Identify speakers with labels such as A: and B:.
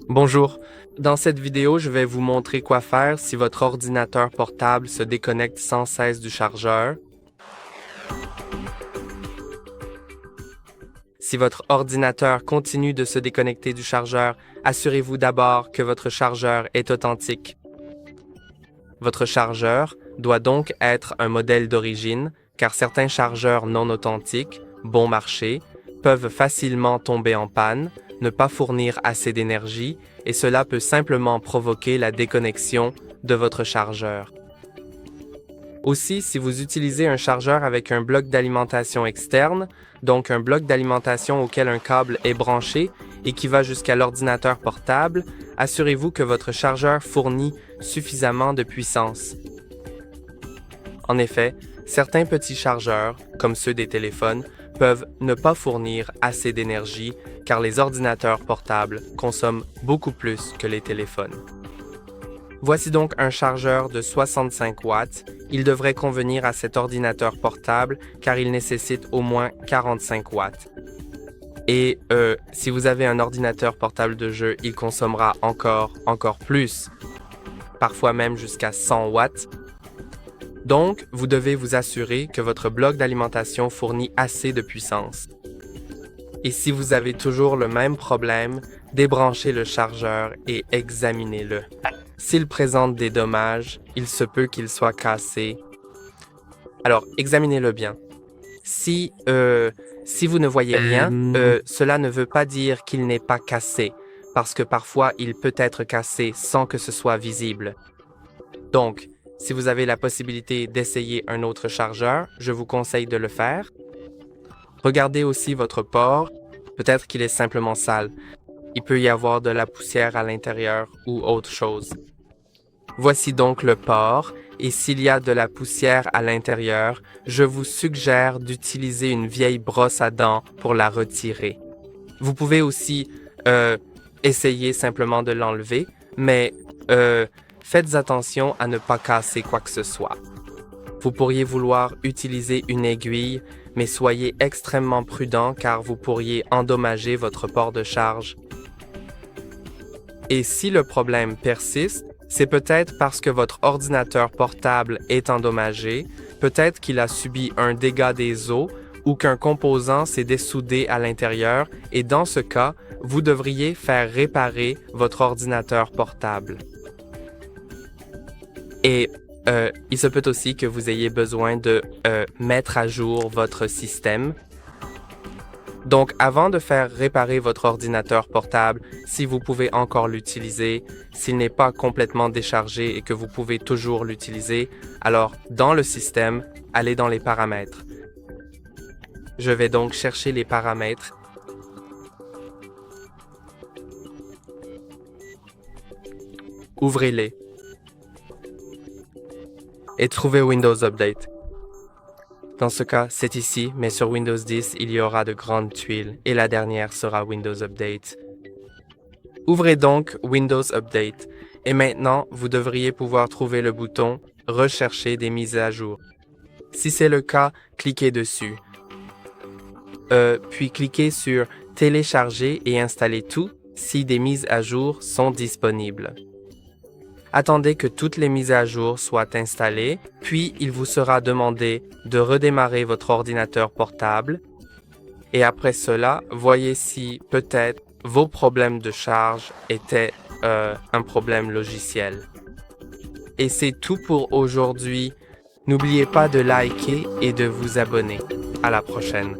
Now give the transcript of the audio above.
A: Bonjour, dans cette vidéo, je vais vous montrer quoi faire si votre ordinateur portable se déconnecte sans cesse du chargeur. Si votre ordinateur continue de se déconnecter du chargeur, assurez-vous d'abord que votre chargeur est authentique. Votre chargeur doit donc être un modèle d'origine, car certains chargeurs non authentiques, bon marché, peuvent facilement tomber en panne, ne pas fournir assez d'énergie et cela peut simplement provoquer la déconnexion de votre chargeur. Aussi, si vous utilisez un chargeur avec un bloc d'alimentation externe, donc un bloc d'alimentation auquel un câble est branché et qui va jusqu'à l'ordinateur portable, assurez-vous que votre chargeur fournit suffisamment de puissance. En effet, certains petits chargeurs, comme ceux des téléphones, peuvent ne pas fournir assez d'énergie car les ordinateurs portables consomment beaucoup plus que les téléphones. Voici donc un chargeur de 65 watts. Il devrait convenir à cet ordinateur portable car il nécessite au moins 45 watts. Et si vous avez un ordinateur portable de jeu, il consommera encore plus, parfois même jusqu'à 100 watts. Donc, vous devez vous assurer que votre bloc d'alimentation fournit assez de puissance. Et si vous avez toujours le même problème, débranchez le chargeur et examinez-le. S'il présente des dommages, il se peut qu'il soit cassé. Alors, examinez-le bien. Si vous ne voyez rien, cela ne veut pas dire qu'il n'est pas cassé, parce que parfois il peut être cassé sans que ce soit visible. Donc, si vous avez la possibilité d'essayer un autre chargeur, je vous conseille de le faire. Regardez aussi votre port. Peut-être qu'il est simplement sale. Il peut y avoir de la poussière à l'intérieur ou autre chose. Voici donc le port, et s'il y a de la poussière à l'intérieur, je vous suggère d'utiliser une vieille brosse à dents pour la retirer. Vous pouvez aussi essayer simplement de l'enlever, mais faites attention à ne pas casser quoi que ce soit. Vous pourriez vouloir utiliser une aiguille, mais soyez extrêmement prudent car vous pourriez endommager votre port de charge. Et si le problème persiste, c'est peut-être parce que votre ordinateur portable est endommagé, peut-être qu'il a subi un dégât des eaux ou qu'un composant s'est dessoudé à l'intérieur et dans ce cas, vous devriez faire réparer votre ordinateur portable. Et il se peut aussi que vous ayez besoin de mettre à jour votre système. Donc, avant de faire réparer votre ordinateur portable, si vous pouvez encore l'utiliser, s'il n'est pas complètement déchargé et que vous pouvez toujours l'utiliser, alors dans le système, allez dans les paramètres. Je vais donc chercher les paramètres. Ouvrez-les. Et trouvez Windows Update. Dans ce cas, c'est ici, mais sur Windows 10, il y aura de grandes tuiles et la dernière sera Windows Update. Ouvrez donc Windows Update et maintenant, vous devriez pouvoir trouver le bouton « Rechercher des mises à jour ». Si c'est le cas, cliquez dessus. Puis cliquez sur « Télécharger et installer tout » si des mises à jour sont disponibles. Attendez que toutes les mises à jour soient installées, puis il vous sera demandé de redémarrer votre ordinateur portable. Et après cela, voyez si peut-être vos problèmes de charge étaient un problème logiciel. Et c'est tout pour aujourd'hui. N'oubliez pas de liker et de vous abonner. À la prochaine.